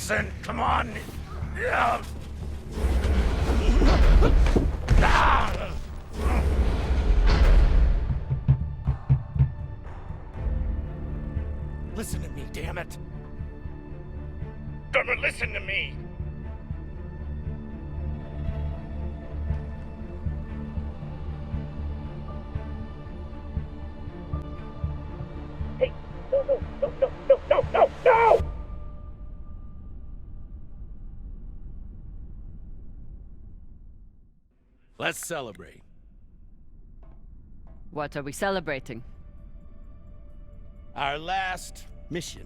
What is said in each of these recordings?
Listen, come on. Listen to me, damn it. Gonna listen to me. Hey, no! Let's celebrate. What are we celebrating? Our last mission.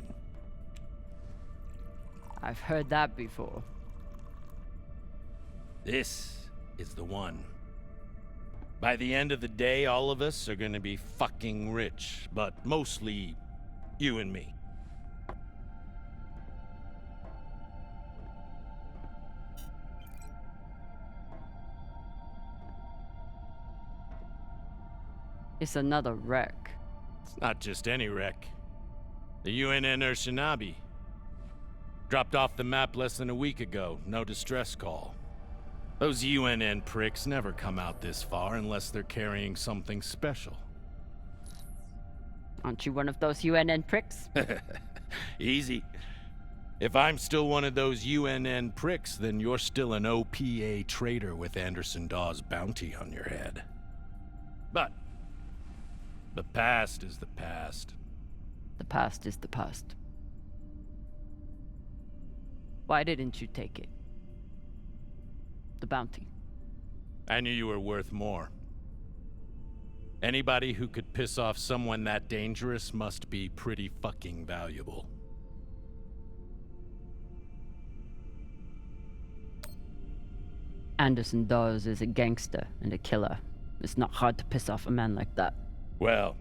I've heard that before. This is the one. By the end of the day, all of us are gonna be fucking rich, but mostly you and me. It's another wreck. It's not just any wreck. The UNN Urshanabi. Dropped off the map less than a week ago. No distress call. Those UNN pricks never come out this far unless they're carrying something special. Aren't you one of those UNN pricks? Easy. If I'm still one of those UNN pricks, then you're still an OPA traitor with Anderson Dawes' bounty on your head. But the past is the past. The past is the past. Why didn't you take it? The bounty. I knew you were worth more. Anybody who could piss off someone that dangerous must be pretty fucking valuable. Anderson Dawes is a gangster and a killer. It's not hard to piss off a man like that. Well,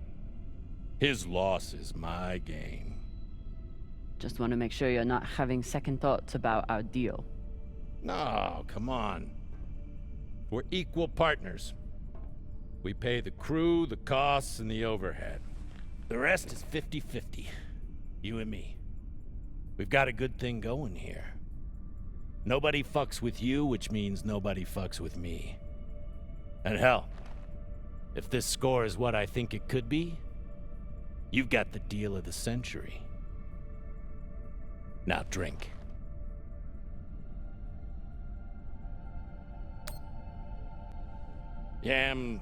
his loss is my gain. Just want to make sure you're not having second thoughts about our deal. No, come on. We're equal partners. We pay the crew, the costs, and the overhead. The rest is 50-50. You and me. We've got a good thing going here. Nobody fucks with you, which means nobody fucks with me. And hell, if this score is what I think it could be, you've got the deal of the century. Now drink. Yam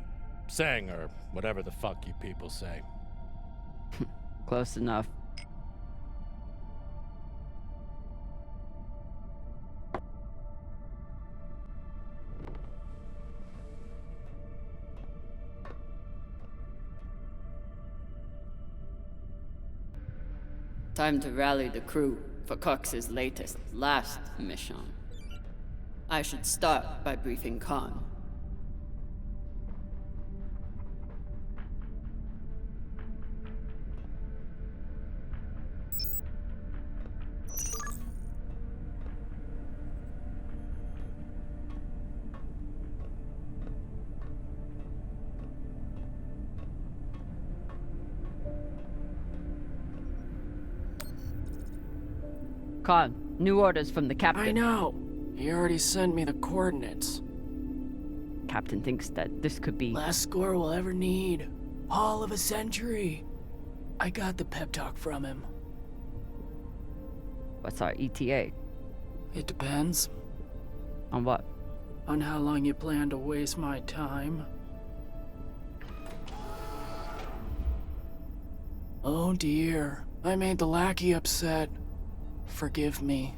sang, or whatever the fuck you people say. Close enough. Time to rally the crew for Cox's last mission. I should start by briefing Khan. Khan, new orders from the captain. I know. He already sent me the coordinates. Captain thinks that this could be... Last score we'll ever need. All of a century. I got the pep talk from him. What's our ETA? It depends. On what? On how long you plan to waste my time. Oh dear. I made the lackey upset. Forgive me.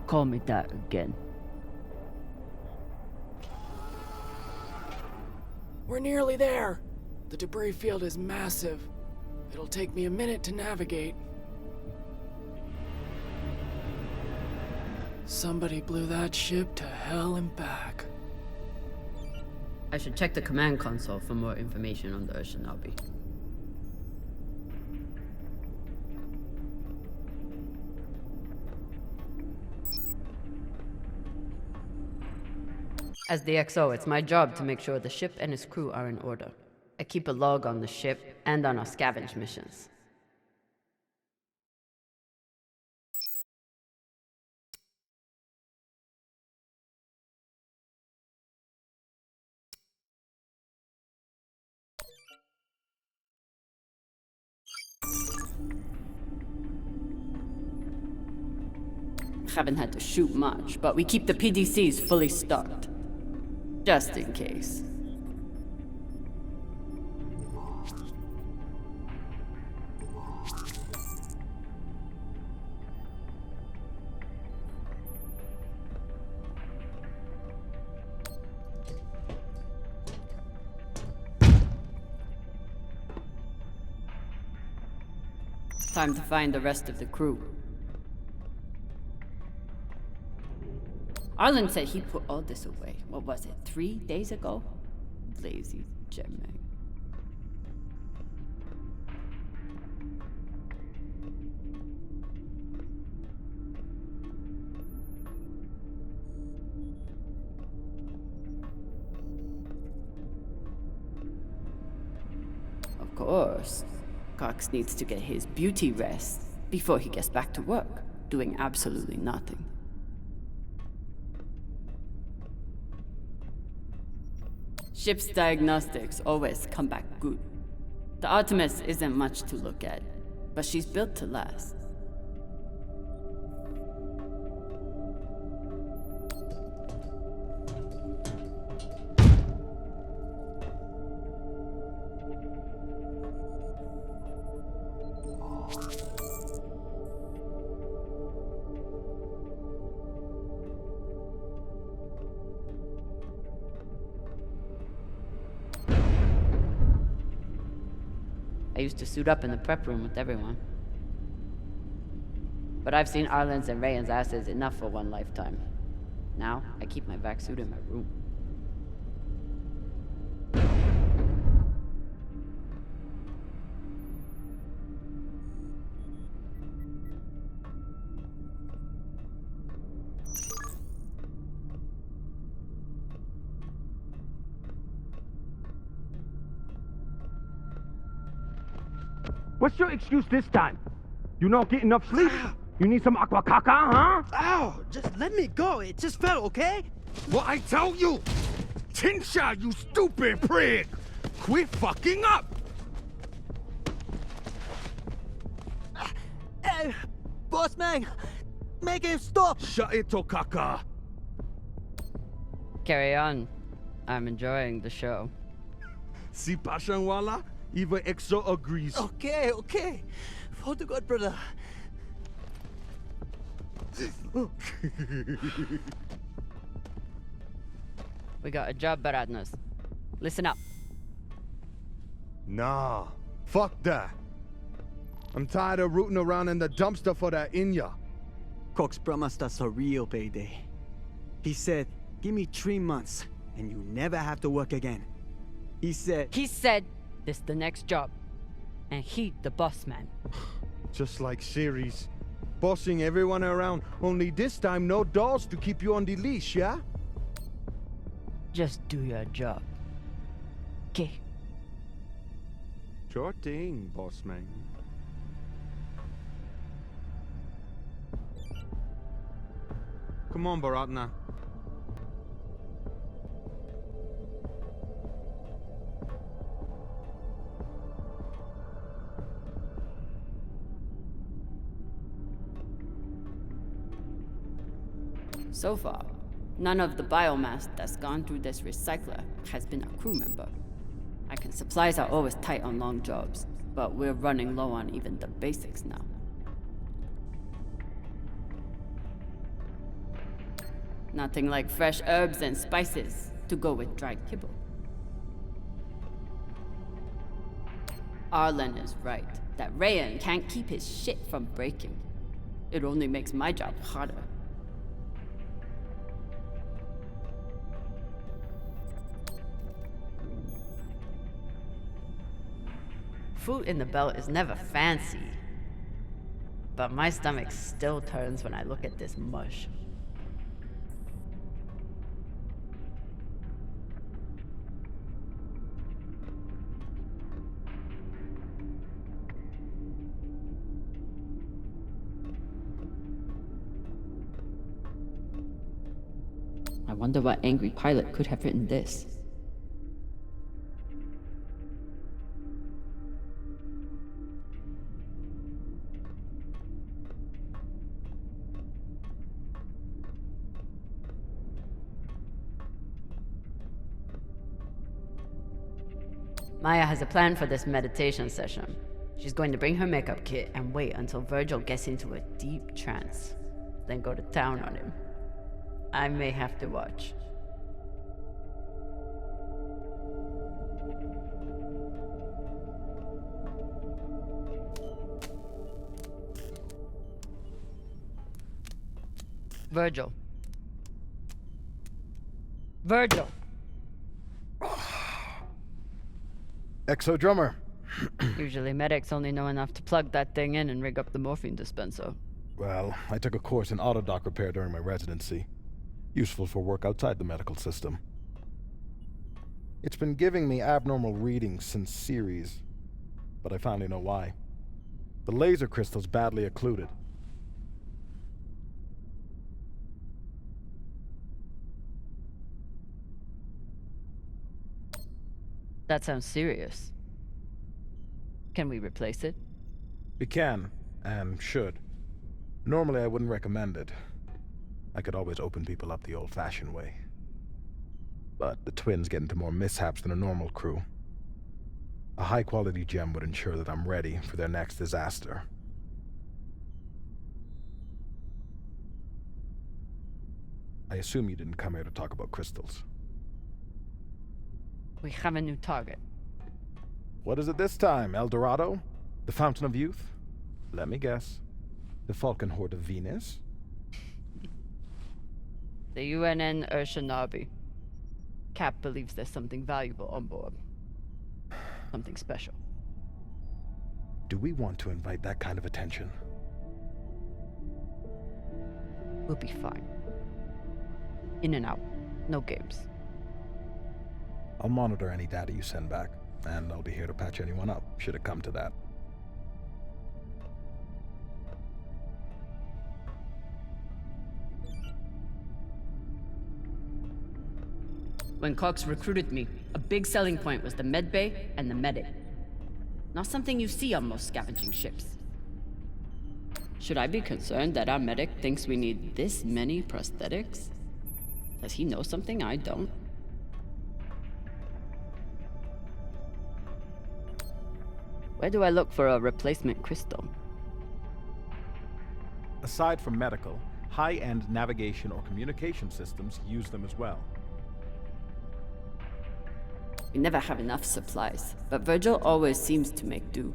Call me that again. We're nearly there. The debris field is massive. It'll take me a minute to navigate. Somebody blew that ship to hell and back. I should check the command console for more information on the Urshanabi. As the XO, it's my job to make sure the ship and its crew are in order. I keep a log on the ship and on our scavenge missions. Haven't had to shoot much, but we keep the PDCs fully stocked. Just in case. Time to find the rest of the crew. Arlen said he put all this away. What was it, 3 days ago? Lazy Gemini. Of course. Cox needs to get his beauty rest before he gets back to work, doing absolutely nothing. Ship's diagnostics always come back good. The Artemis isn't much to look at, but she's built to last. I used to suit up in the prep room with everyone. But I've seen Arlen's and Rayan's asses enough for one lifetime. Now, I keep my vac suit in my room. What's your excuse this time? You not get enough sleep? You need some aqua caca, huh? Ow! Just let me go. It just fell, okay? What I tell you? Tinsha, you stupid prig! Quit fucking up! Hey, boss man, make him stop. Shut it, Tokaka. Carry on. I'm enjoying the show. Si Pashanwala, even EXO agrees. Okay, okay. For the God, brother. We got a job, Baradnos. Listen up. Nah, fuck that. I'm tired of rooting around in the dumpster for that Inya. Cox promised us a real payday. He said, give me 3 months, and you never have to work again. He said, this the next job. And he the boss man. Just like series. Bossing everyone around, only this time no dolls to keep you on the leash, yeah? Just do your job. Okay. Sure thing, boss man. Come on, Baratna. So far, none of the biomass that's gone through this recycler has been a crew member. Supplies are always tight on long jobs, but we're running low on even the basics now. Nothing like fresh herbs and spices to go with dried kibble. Arlen is right, that Rayan can't keep his shit from breaking. It only makes my job harder. Food in the belt is never fancy, but my stomach still turns when I look at this mush. I wonder what angry pilot could have written this. Maya has a plan for this meditation session. She's going to bring her makeup kit and wait until Virgil gets into a deep trance, then go to town on him. I may have to watch. Virgil. Virgil! Exo drummer. Usually medics only know enough to plug that thing in and rig up the morphine dispenser. Well, I took a course in autodock repair during my residency. Useful for work outside the medical system. It's been giving me abnormal readings since series, but I finally know why. The laser crystal's badly occluded. That sounds serious. Can we replace it? We can, and should. Normally I wouldn't recommend it. I could always open people up the old-fashioned way. But the twins get into more mishaps than a normal crew. A high-quality gem would ensure that I'm ready for their next disaster. I assume you didn't come here to talk about crystals. We have a new target. What is it this time, El Dorado? The Fountain of Youth? Let me guess. The Falcon Horde of Venus? The UNN Urshanabi. Cap believes there's something valuable on board. Something special. Do we want to invite that kind of attention? We'll be fine. In and out. No games. I'll monitor any data you send back, and I'll be here to patch anyone up, should it come to that. When Cox recruited me, a big selling point was the medbay and the medic. Not something you see on most scavenging ships. Should I be concerned that our medic thinks we need this many prosthetics? Does he know something I don't? Where do I look for a replacement crystal? Aside from medical, high-end navigation or communication systems use them as well. We never have enough supplies, but Virgil always seems to make do.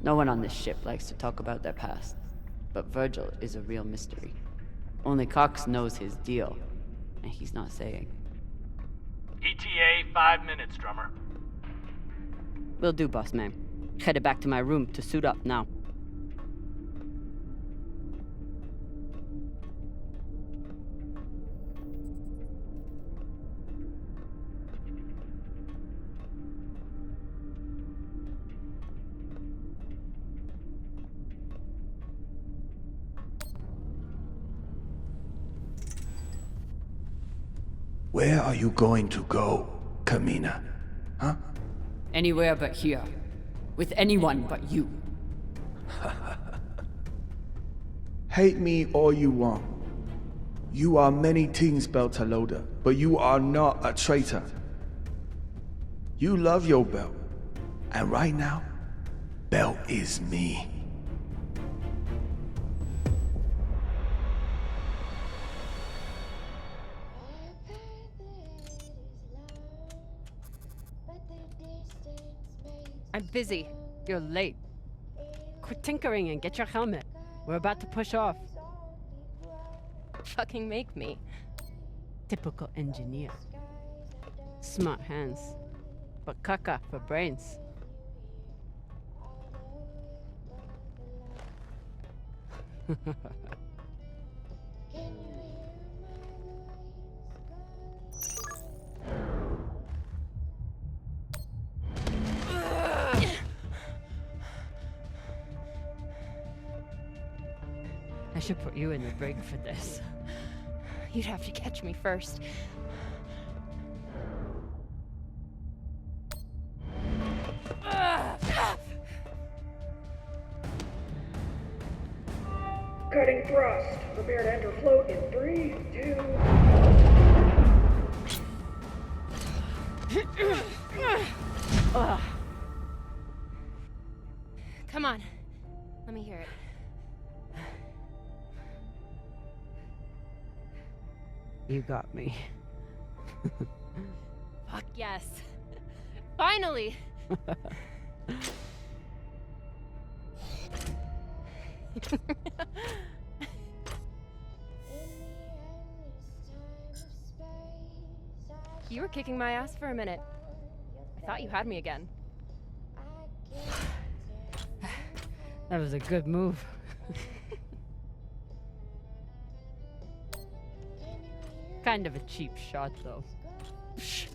No one on this ship likes to talk about their past, but Virgil is a real mystery. Only Cox knows his deal, and he's not saying. ETA 5 minutes, drummer. Will do, boss man. Headed back to my room to suit up now. Where are you going to go, Kamina? Huh? Anywhere but here. With anyone but you. Hate me all you want. You are many things, Beltalowda, but you are not a traitor. You love your belt. And right now, belt is me. I'm busy. You're late. Quit tinkering and get your helmet. We're about to push off. Fucking make me. Typical engineer. Smart hands. But caca for brains. I should put you in the brig for this. You'd have to catch me first. Cutting thrust. Prepare to enter float in 3, 2... Ugh. Come on. Let me hear it. You got me. Fuck yes. Finally! You were kicking my ass for a minute. I thought you had me again. That was a good move. Kind of a cheap shot, though. Psh.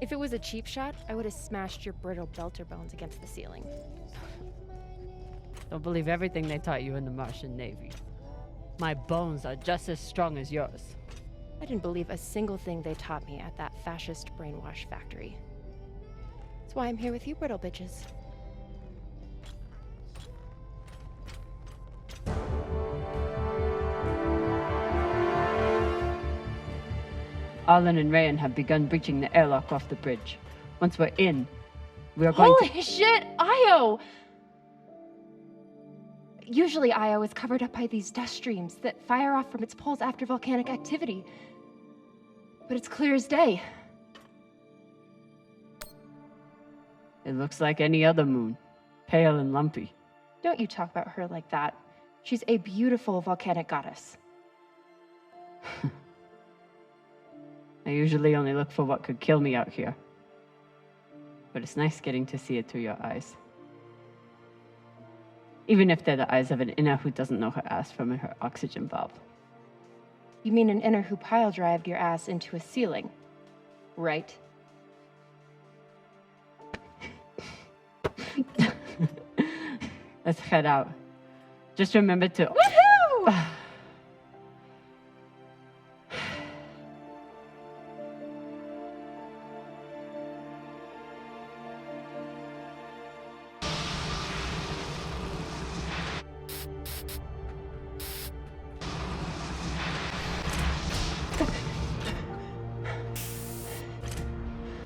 If it was a cheap shot, I would have smashed your brittle belter bones against the ceiling. Don't believe everything they taught you in the Martian Navy. My bones are just as strong as yours. I didn't believe a single thing they taught me at that fascist brainwash factory. That's why I'm here with you, brittle bitches. Arlen and Rayan have begun breaching the airlock off the bridge. Once we're in, we are going Holy shit, Io! Usually Io is covered up by these dust streams that fire off from its poles after volcanic activity. But it's clear as day. It looks like any other moon. Pale and lumpy. Don't you talk about her like that. She's a beautiful volcanic goddess. I usually only look for what could kill me out here. But it's nice getting to see it through your eyes. Even if they're the eyes of an inner who doesn't know her ass from her oxygen valve. You mean an inner who pile-drived your ass into a ceiling, right? Let's head out. Just remember to... Woohoo!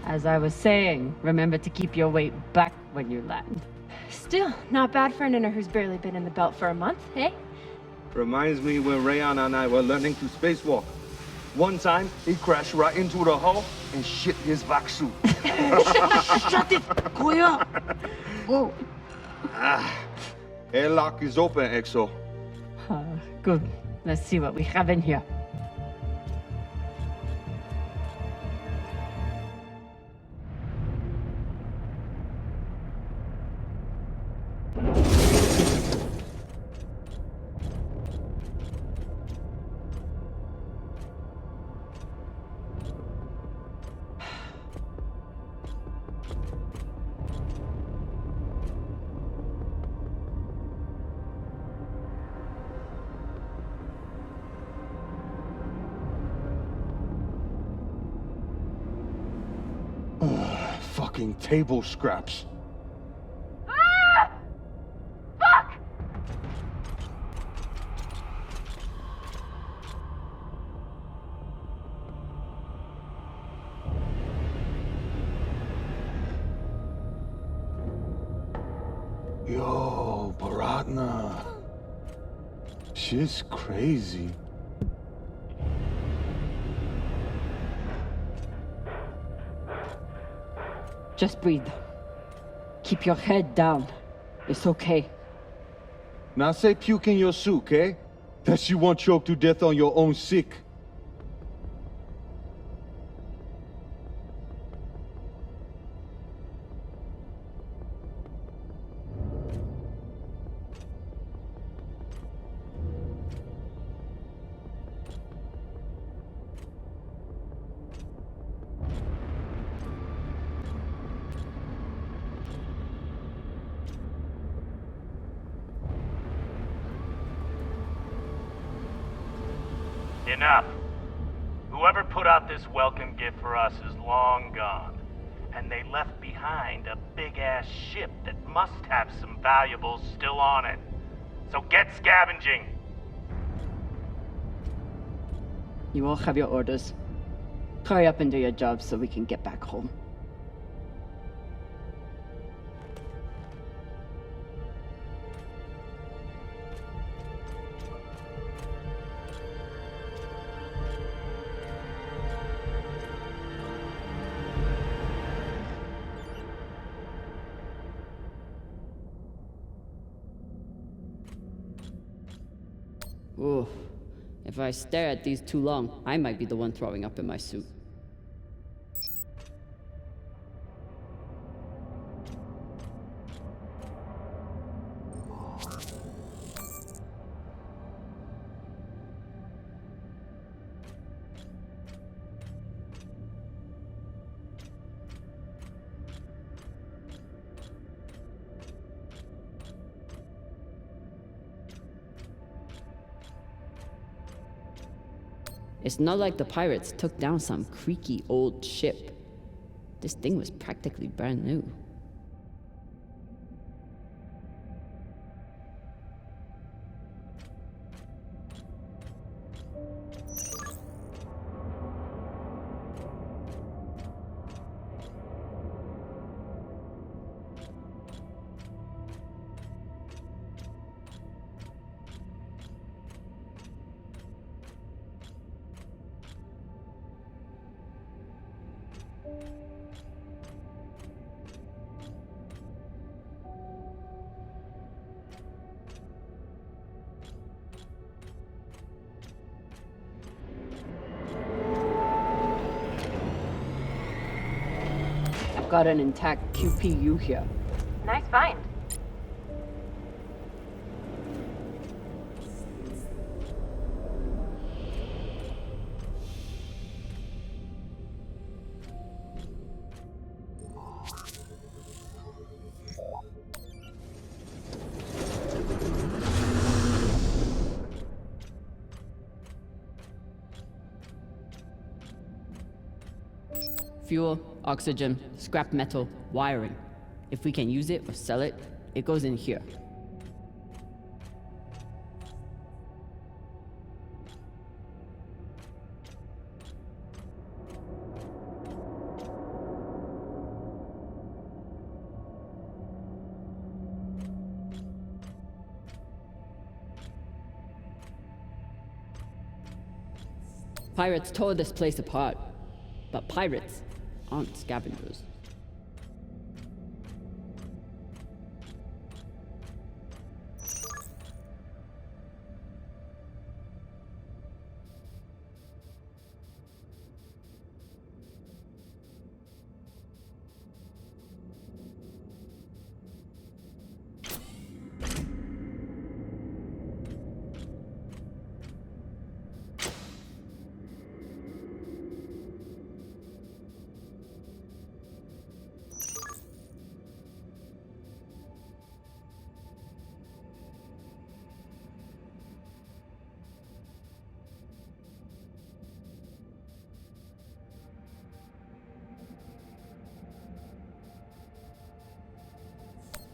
As I was saying, remember to keep your weight back when you land. Still, not bad for an inner who's barely been in the belt for a month, eh? Reminds me when Rayan and I were learning to spacewalk. One time, he crashed right into the hull and shit his vac suit. Shut it! Koya! Whoa. Airlock is open, EXO. Good. Let's see what we have in here. Fucking table scraps. Ah! Fuck! Yo, Baratna. Shit's crazy. Just breathe. Keep your head down. It's okay. Now say puke in your suit, okay? That you won't choke to death on your own sick. Enough. Whoever put out this welcome gift for us is long gone. And they left behind a big-ass ship that must have some valuables still on it. So get scavenging. You all have your orders. Hurry up and do your jobs so we can get back home. Ooh. If I stare at these too long, I might be the one throwing up in my suit. It's not like the pirates took down some creaky old ship. This thing was practically brand new. Got an intact QPU here. Nice find. Fuel, oxygen, scrap metal, wiring. If we can use it or sell it, it goes in here. Pirates tore this place apart, but pirates aren't scavengers.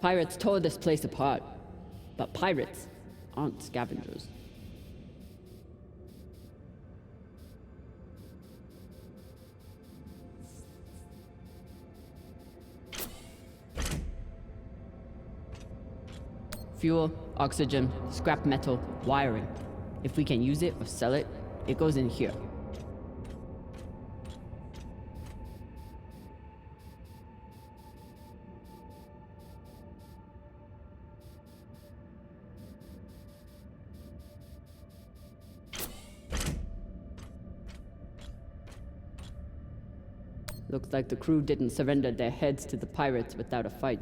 Pirates tore this place apart, but pirates aren't scavengers. Fuel, oxygen, scrap metal, wiring. If we can use it or sell it, it goes in here. Looks like the crew didn't surrender their heads to the pirates without a fight.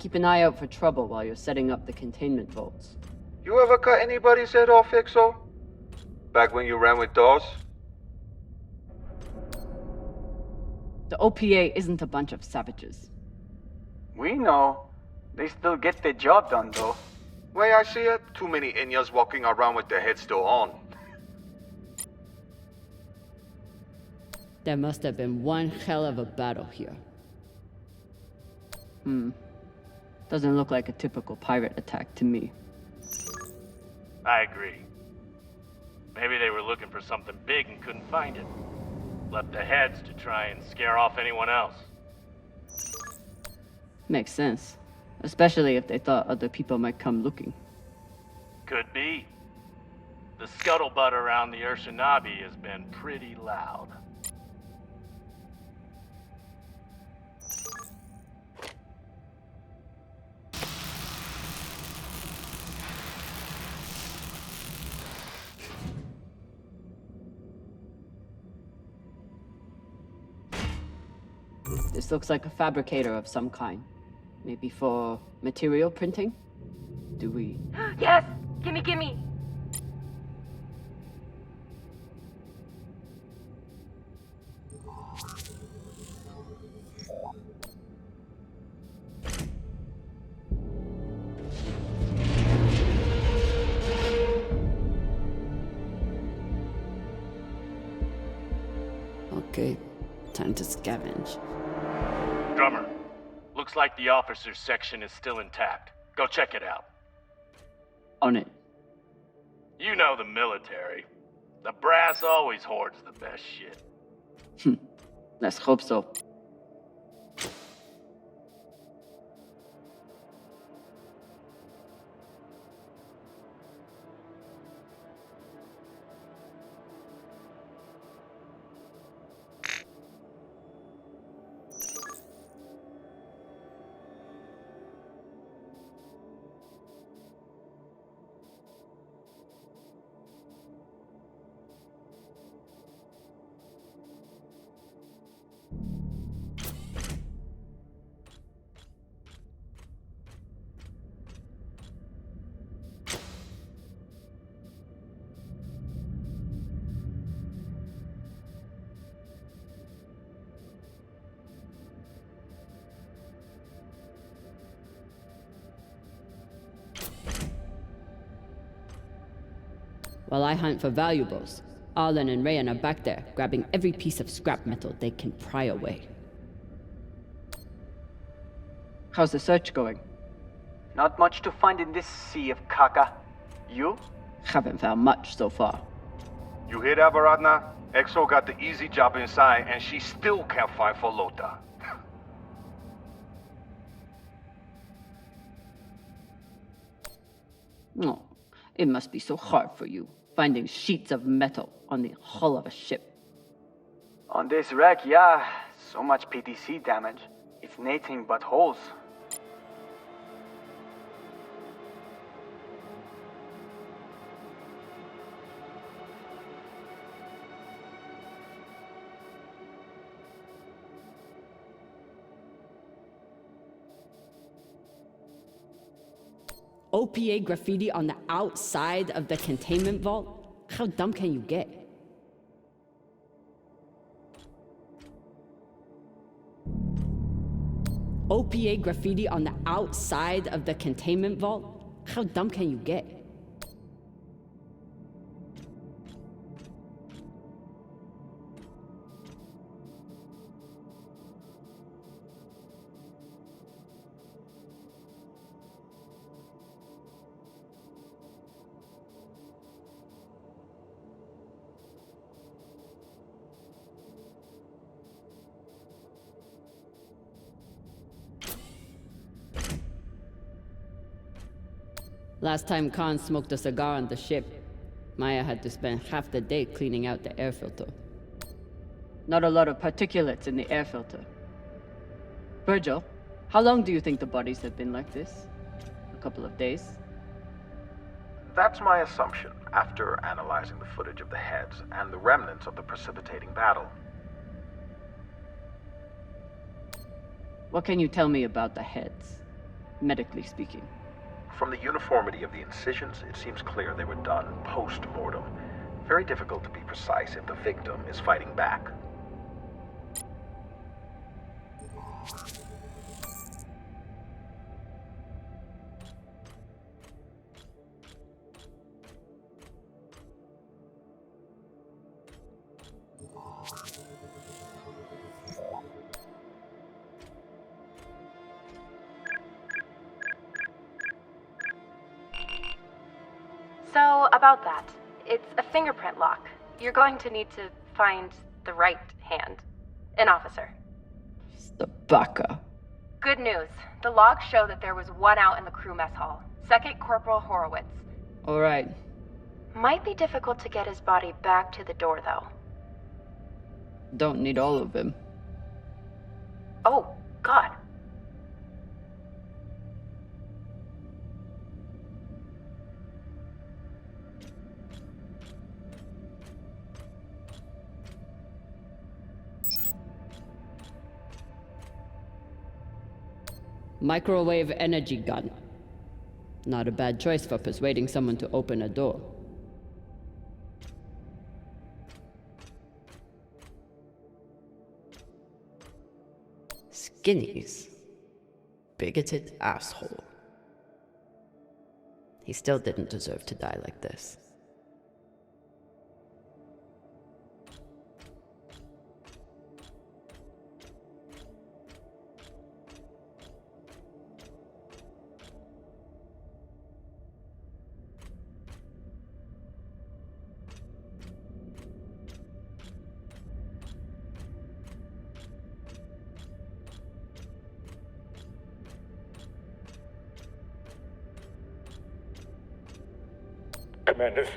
Keep an eye out for trouble while you're setting up the containment vaults. You ever cut anybody's head off, Exo? Back when you ran with DOS? The OPA isn't a bunch of savages. We know. They still get their job done, though. Way I see it, too many Inyas walking around with their heads still on. There must have been one hell of a battle here. Doesn't look like a typical pirate attack to me. I agree. Maybe they were looking for something big and couldn't find it. Left the heads to try and scare off anyone else. Makes sense. Especially if they thought other people might come looking. Could be. The scuttlebutt around the Urshanabi has been pretty loud. This looks like a fabricator of some kind. Maybe for material printing? Do we... Yes! Gimme, gimme! Okay, time to scavenge. Drummer, looks like the officers section is still intact. Go check it out. On it. You know the military. The brass always hoards the best shit. Let's hope so. While I hunt for valuables, Arlen and Rayan are back there, grabbing every piece of scrap metal they can pry away. How's the search going? Not much to find in this sea of caca. You? Haven't found much so far. You hear that, Varadna? EXO got the easy job inside, and she still can't find Folota. Oh, it must be so hard for you, finding sheets of metal on the hull of a ship. On this wreck, yeah. So much PTC damage. It's nothing but holes. OPA graffiti on the outside of the containment vault? How dumb can you get? OPA graffiti on the outside of the containment vault? How dumb can you get? Last time Khan smoked a cigar on the ship, Maya had to spend half the day cleaning out the air filter. Not a lot of particulates in the air filter. Virgil, how long do you think the bodies have been like this? A couple of days? That's my assumption, after analyzing the footage of the heads and the remnants of the precipitating battle. What can you tell me about the heads, medically speaking? From the uniformity of the incisions, it seems clear they were done post-mortem. Very difficult to be precise if the victim is fighting back. So, about that. It's a fingerprint lock. You're going to need to find the right hand. An officer. The baka. Good news. The logs show that there was one out in the crew mess hall. Second Corporal Horowitz. Alright. Might be difficult to get his body back to the door, though. Don't need all of him. Oh, God. Microwave energy gun. Not a bad choice for persuading someone to open a door. Skinnies. Bigoted asshole. He still didn't deserve to die like this. Commanders,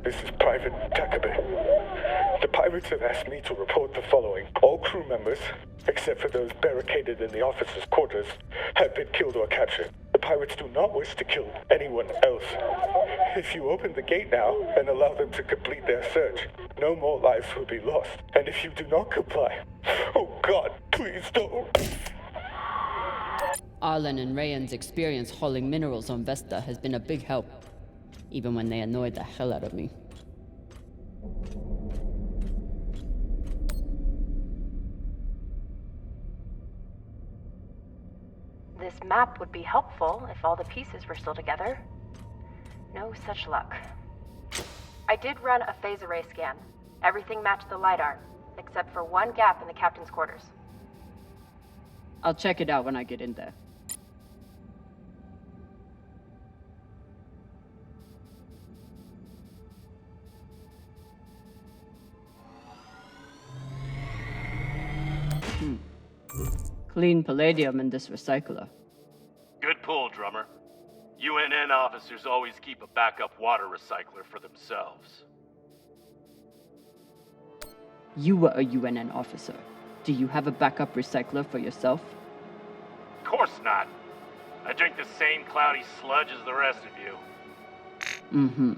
this is Private Takabe. The pirates have asked me to report the following. All crew members, except for those barricaded in the officers' quarters, have been killed or captured. The pirates do not wish to kill anyone else. If you open the gate now and allow them to complete their search, no more lives will be lost. And if you do not comply, oh God, please don't. Arlen and Rayan's experience hauling minerals on Vesta has been a big help, even when they annoyed the hell out of me. This map would be helpful if all the pieces were still together. No such luck. I did run a phase array scan. Everything matched the LiDAR, except for one gap in the captain's quarters. I'll check it out when I get in there. Clean palladium in this recycler. Good pull, drummer. UNN officers always keep a backup water recycler for themselves. You were a UNN officer. Do you have a backup recycler for yourself? Of course not. I drink the same cloudy sludge as the rest of you. Mm-hmm.